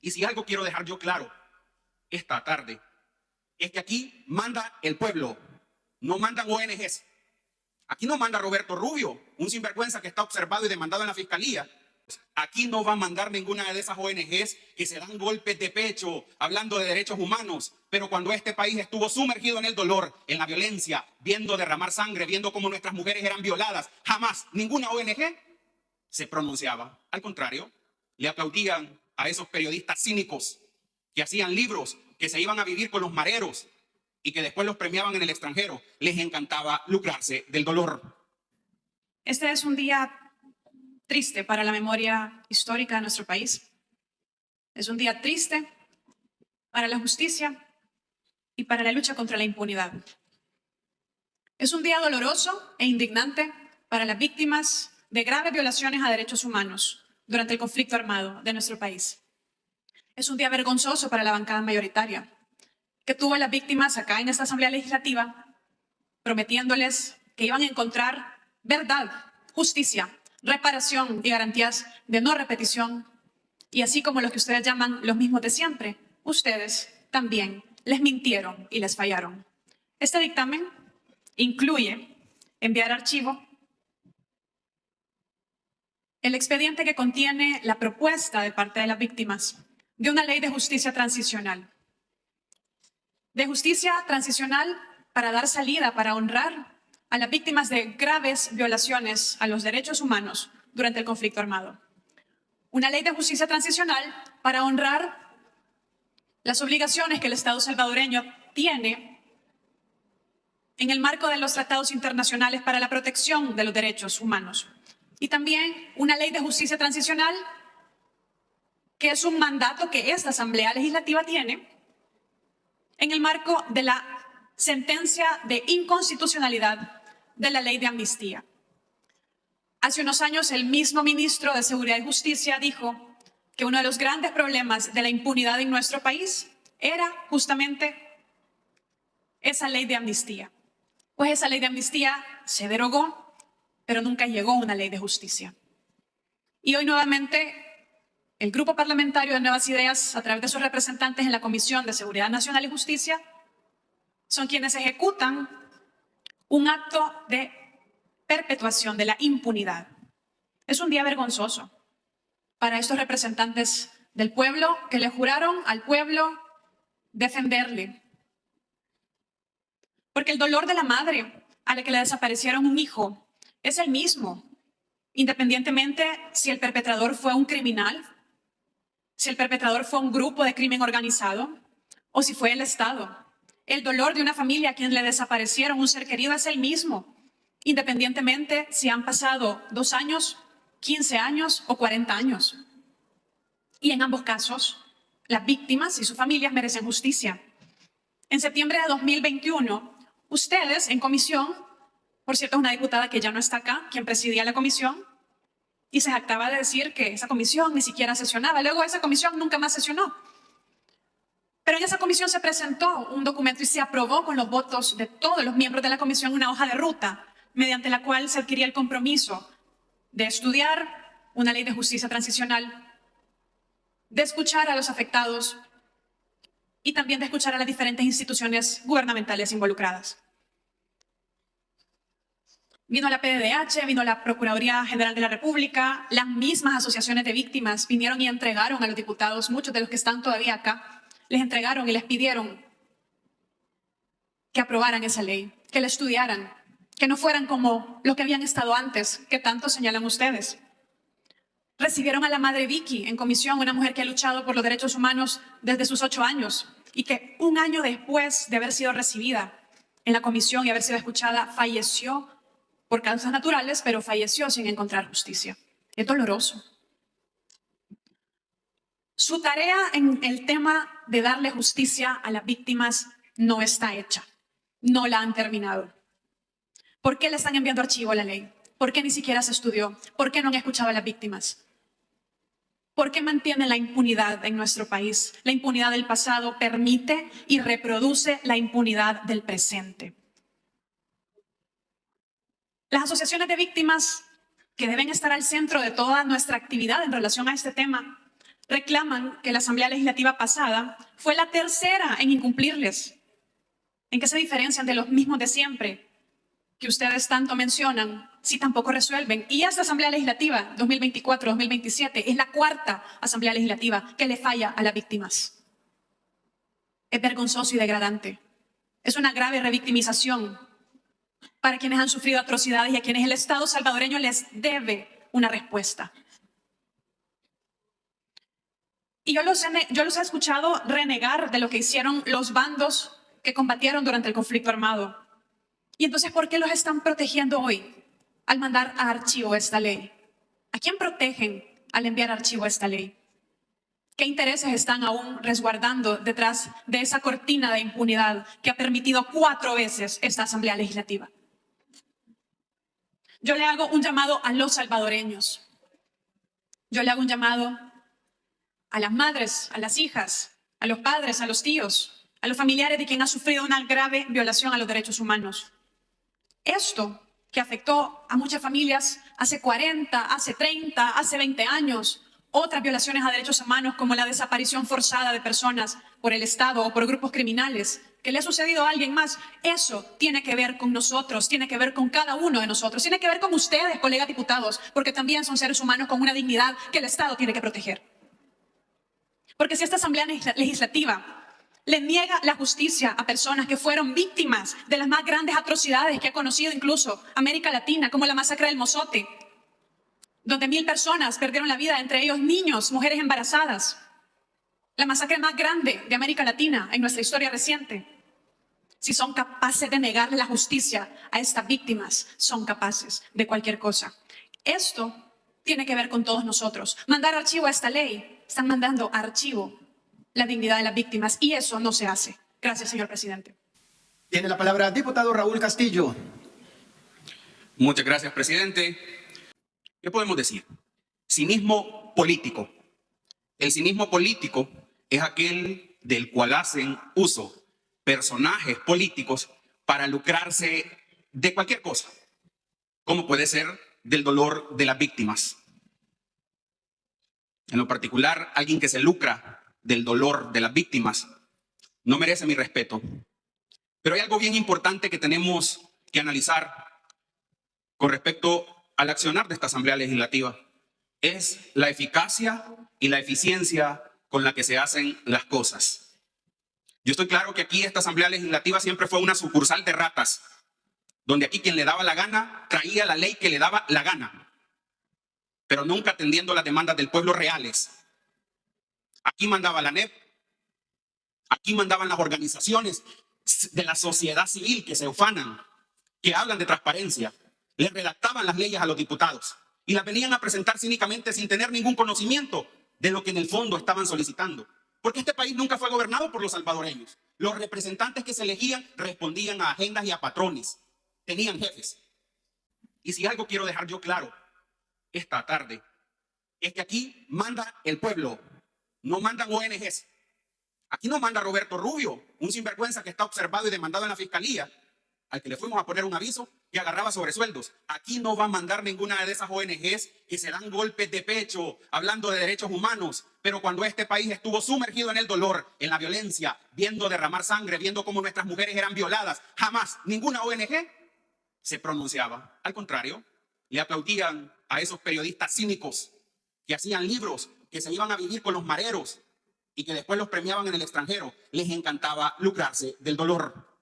Y si algo quiero dejar yo claro esta tarde, es que aquí manda el pueblo, no mandan ONGs. Aquí no manda Roberto Rubio, un sinvergüenza que está observado y demandado en la fiscalía. Aquí no va a mandar ninguna de esas ONGs que se dan golpes de pecho hablando de derechos humanos, pero cuando este país estuvo sumergido en el dolor, en la violencia, viendo derramar sangre, viendo cómo nuestras mujeres eran violadas, jamás ninguna ONG se pronunciaba. Al contrario, le aplaudían a esos periodistas cínicos que hacían libros, que se iban a vivir con los mareros y que después los premiaban en el extranjero. Les encantaba lucrarse del dolor. Este es un día triste para la memoria histórica de nuestro país. Es un día triste para la justicia y para la lucha contra la impunidad. Es un día doloroso e indignante para las víctimas de graves violaciones a derechos humanos durante el conflicto armado de nuestro país. Es un día vergonzoso para la bancada mayoritaria, que tuvo a las víctimas acá en esta Asamblea Legislativa prometiéndoles que iban a encontrar verdad, justicia, reparación y garantías de no repetición. Y así como los que ustedes llaman los mismos de siempre, ustedes también les mintieron y les fallaron. Este dictamen incluye enviar archivo el expediente que contiene la propuesta de parte de las víctimas de una ley de justicia transicional. De justicia transicional para dar salida, para honrar a las víctimas de graves violaciones a los derechos humanos durante el conflicto armado. Una ley de justicia transicional para honrar las obligaciones que el Estado salvadoreño tiene en el marco de los tratados internacionales para la protección de los derechos humanos. Y también una ley de justicia transicional que es un mandato que esta Asamblea Legislativa tiene en el marco de la sentencia de inconstitucionalidad de la ley de amnistía. Hace unos años el mismo ministro de Seguridad y Justicia dijo que uno de los grandes problemas de la impunidad en nuestro país era justamente esa ley de amnistía. Pues esa ley de amnistía se derogó, pero nunca llegó una ley de justicia. Y hoy nuevamente el Grupo Parlamentario de Nuevas Ideas, a través de sus representantes en la Comisión de Seguridad Nacional y Justicia, son quienes ejecutan un acto de perpetuación de la impunidad. Es un día vergonzoso para estos representantes del pueblo que le juraron al pueblo defenderle. Porque el dolor de la madre a la que le desaparecieron un hijo es el mismo, independientemente si el perpetrador fue un criminal, si el perpetrador fue un grupo de crimen organizado o si fue el Estado. El dolor de una familia a quien le desaparecieron un ser querido es el mismo, independientemente si han pasado 2 años, 15 años o 40 años. Y en ambos casos, las víctimas y sus familias merecen justicia. En septiembre de 2021, ustedes en comisión, por cierto, es una diputada que ya no está acá, quien presidía la comisión, y se jactaba de decir que esa comisión ni siquiera sesionaba. Luego esa comisión nunca más sesionó. Pero en esa comisión se presentó un documento y se aprobó con los votos de todos los miembros de la comisión una hoja de ruta mediante la cual se adquiría el compromiso de estudiar una ley de justicia transicional, de escuchar a los afectados y también de escuchar a las diferentes instituciones gubernamentales involucradas. Vino la PDDH, vino la Procuraduría General de la República, las mismas asociaciones de víctimas vinieron y entregaron a los diputados, muchos de los que están todavía acá, les entregaron y les pidieron que aprobaran esa ley, que la estudiaran, que no fueran como los que habían estado antes, que tanto señalan ustedes. Recibieron a la madre Vicky en comisión, una mujer que ha luchado por los derechos humanos desde sus 8 años y que 1 año después de haber sido recibida en la comisión y haber sido escuchada, falleció por causas naturales, pero falleció sin encontrar justicia. Es doloroso. Su tarea en el tema de darle justicia a las víctimas no está hecha, no la han terminado. ¿Por qué le están enviando archivo a la ley? ¿Por qué ni siquiera se estudió? ¿Por qué no han escuchado a las víctimas? ¿Por qué mantienen la impunidad en nuestro país? La impunidad del pasado permite y reproduce la impunidad del presente. Las asociaciones de víctimas, que deben estar al centro de toda nuestra actividad en relación a este tema, reclaman que la Asamblea Legislativa pasada fue la tercera en incumplirles. ¿En qué se diferencian de los mismos de siempre que ustedes tanto mencionan si tampoco resuelven? Y esta Asamblea Legislativa 2024-2027 es la cuarta Asamblea Legislativa que le falla a las víctimas. Es vergonzoso y degradante. Es una grave revictimización para quienes han sufrido atrocidades y a quienes el Estado salvadoreño les debe una respuesta. Y yo los he escuchado renegar de lo que hicieron los bandos que combatieron durante el conflicto armado. Y entonces, ¿por qué los están protegiendo hoy al mandar a archivo esta ley? ¿A quién protegen al enviar archivo esta ley? ¿Qué intereses están aún resguardando detrás de esa cortina de impunidad que ha permitido 4 veces esta Asamblea Legislativa? Yo le hago un llamado a los salvadoreños. Yo le hago un llamado a las madres, a las hijas, a los padres, a los tíos, a los familiares de quien ha sufrido una grave violación a los derechos humanos. Esto que afectó a muchas familias hace 40, hace 30, hace 20 años, otras violaciones a derechos humanos como la desaparición forzada de personas por el Estado o por grupos criminales, que le ha sucedido a alguien más, eso tiene que ver con nosotros, tiene que ver con cada uno de nosotros, tiene que ver con ustedes, colegas diputados, porque también son seres humanos con una dignidad que el Estado tiene que proteger. Porque si esta Asamblea Legislativa le niega la justicia a personas que fueron víctimas de las más grandes atrocidades que ha conocido incluso América Latina, como la masacre del Mozote, donde 1000 personas perdieron la vida, entre ellos niños, mujeres embarazadas, la masacre más grande de América Latina en nuestra historia reciente. Si son capaces de negarle la justicia a estas víctimas, son capaces de cualquier cosa. Esto tiene que ver con todos nosotros. Mandar archivo a esta ley, están mandando a archivo la dignidad de las víctimas y eso no se hace. Gracias, señor presidente. Tiene la palabra diputado Raúl Castillo. Muchas gracias, presidente. ¿Qué podemos decir? Cinismo político. El cinismo político es aquel del cual hacen uso personajes políticos para lucrarse de cualquier cosa, como puede ser del dolor de las víctimas. En lo particular, alguien que se lucra del dolor de las víctimas no merece mi respeto. Pero hay algo bien importante que tenemos que analizar con respecto al accionar de esta Asamblea Legislativa. Es la eficacia y la eficiencia con la que se hacen las cosas. Yo estoy claro que aquí esta Asamblea Legislativa siempre fue una sucursal de ratas, donde aquí quien le daba la gana traía la ley que le daba la gana, pero nunca atendiendo las demandas del pueblo reales. Aquí mandaba la ANEP, aquí mandaban las organizaciones de la sociedad civil que se ufanan, que hablan de transparencia, le redactaban las leyes a los diputados y las venían a presentar cínicamente sin tener ningún conocimiento de lo que en el fondo estaban solicitando. Porque este país nunca fue gobernado por los salvadoreños. Los representantes que se elegían respondían a agendas y a patrones. Tenían jefes. Y si algo quiero dejar yo claro esta tarde, es que aquí manda el pueblo, no mandan ONGs. Aquí no manda Roberto Rubio, un sinvergüenza que está observado y demandado en la fiscalía, al que le fuimos a poner un aviso que agarraba sobresueldos. Aquí no va a mandar ninguna de esas ONGs que se dan golpes de pecho hablando de derechos humanos, pero cuando este país estuvo sumergido en el dolor, en la violencia, viendo derramar sangre, viendo cómo nuestras mujeres eran violadas, jamás ninguna ONG se pronunciaba. Al contrario, le aplaudían a esos periodistas cínicos que hacían libros, que se iban a vivir con los mareros y que después los premiaban en el extranjero. Les encantaba lucrarse del dolor.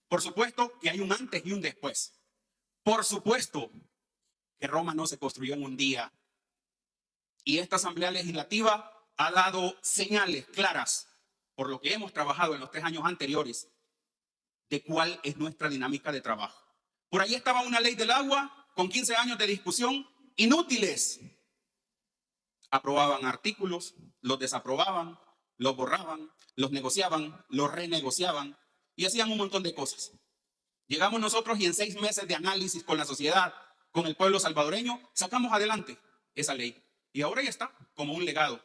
Por supuesto que hay un antes y un después. Por supuesto que Roma no se construyó en un día. Y esta Asamblea Legislativa ha dado señales claras, por lo que hemos trabajado en los 3 años anteriores, de cuál es nuestra dinámica de trabajo. Por ahí estaba una ley del agua con 15 años de discusión, inútiles. Aprobaban artículos, los desaprobaban, los borraban, los negociaban, los renegociaban y hacían un montón de cosas. Llegamos nosotros y en 6 meses de análisis con la sociedad, con el pueblo salvadoreño, sacamos adelante esa ley. Y ahora ya está como un legado.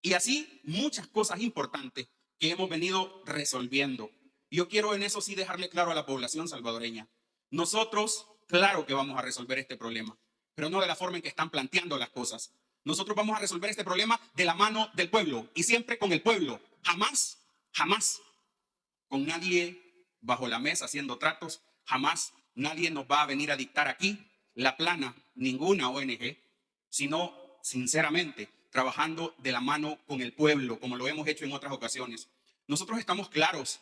Y así muchas cosas importantes que hemos venido resolviendo. Yo quiero en eso sí dejarle claro a la población salvadoreña. Nosotros, claro que vamos a resolver este problema, pero no de la forma en que están planteando las cosas. Nosotros vamos a resolver este problema de la mano del pueblo y siempre con el pueblo. Jamás, jamás con nadie bajo la mesa haciendo tratos. Jamás nadie nos va a venir a dictar aquí la plana, ninguna ONG, sino sinceramente trabajando de la mano con el pueblo, como lo hemos hecho en otras ocasiones. Nosotros estamos claros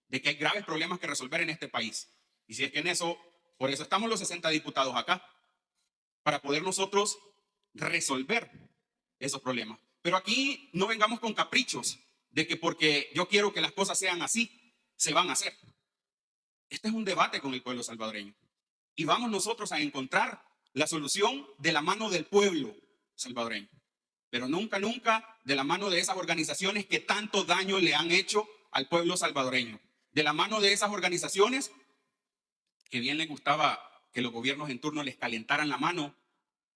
de que hay graves problemas que resolver en este país. Y si es que en eso, por eso estamos los 60 diputados acá, para poder nosotros resolver esos problemas. Pero aquí no vengamos con caprichos de que porque yo quiero que las cosas sean así, se van a hacer. Este es un debate con el pueblo salvadoreño. Y vamos nosotros a encontrar la solución de la mano del pueblo salvadoreño. Pero nunca, nunca de la mano de esas organizaciones que tanto daño le han hecho al pueblo salvadoreño. De la mano de esas organizaciones que bien les gustaba que los gobiernos en turno les calentaran la mano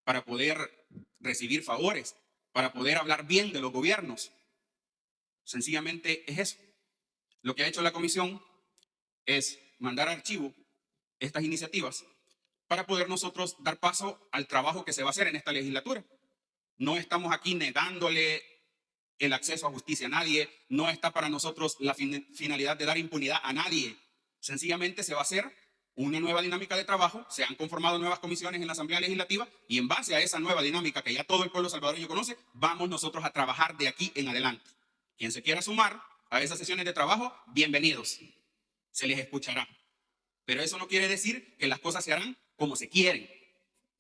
para poder recibir favores, para poder hablar bien de los gobiernos. Sencillamente es eso. Lo que ha hecho la comisión es mandar a archivo estas iniciativas para poder nosotros dar paso al trabajo que se va a hacer en esta legislatura. No estamos aquí negándole el acceso a justicia a nadie, no está para nosotros la finalidad de dar impunidad a nadie. Sencillamente se va a hacer una nueva dinámica de trabajo, se han conformado nuevas comisiones en la Asamblea Legislativa y en base a esa nueva dinámica que ya todo el pueblo salvadoreño conoce, vamos nosotros a trabajar de aquí en adelante. Quien se quiera sumar a esas sesiones de trabajo, bienvenidos, se les escuchará. Pero eso no quiere decir que las cosas se harán como se quieren,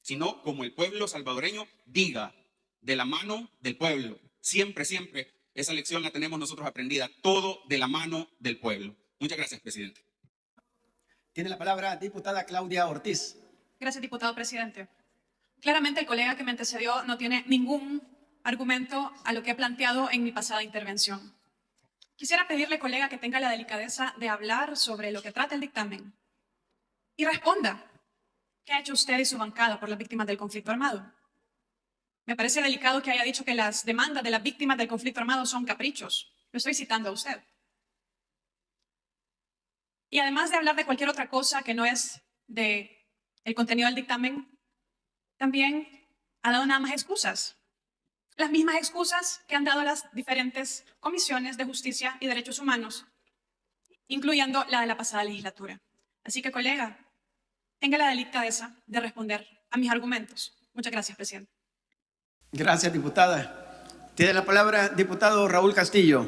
sino como el pueblo salvadoreño diga, de la mano del pueblo. Siempre, siempre esa lección la tenemos nosotros aprendida, todo de la mano del pueblo. Muchas gracias, presidente. Tiene la palabra diputada Claudia Ortiz. Gracias, diputado presidente. Claramente el colega que me antecedió no tiene ningún argumento a lo que he planteado en mi pasada intervención. Quisiera pedirle, colega, que tenga la delicadeza de hablar sobre lo que trata el dictamen y responda. ¿Qué ha hecho usted y su bancada por las víctimas del conflicto armado? Me parece delicado que haya dicho que las demandas de las víctimas del conflicto armado son caprichos. Lo estoy citando a usted. Y además de hablar de cualquier otra cosa que no es del contenido del dictamen, también ha dado nada más excusas. Las mismas excusas que han dado las diferentes comisiones de justicia y derechos humanos, incluyendo la de la pasada legislatura. Así que, colega, tenga la delicadeza de responder a mis argumentos. Muchas gracias, presidente. Gracias, diputada. Tiene la palabra diputado Raúl Castillo.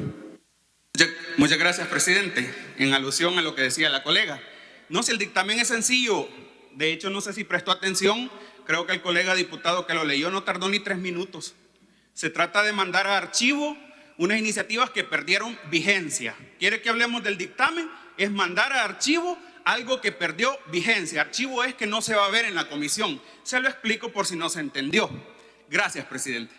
Muchas gracias, presidente. En alusión a lo que decía la colega. No, si el dictamen es sencillo, de hecho no sé si prestó atención, creo que el colega diputado que lo leyó no tardó ni 3 minutos. Se trata de mandar a archivo unas iniciativas que perdieron vigencia. ¿Quiere que hablemos del dictamen? Es mandar a archivo algo que perdió vigencia. Archivo es que no se va a ver en la comisión. Se lo explico por si no se entendió. Gracias, presidente.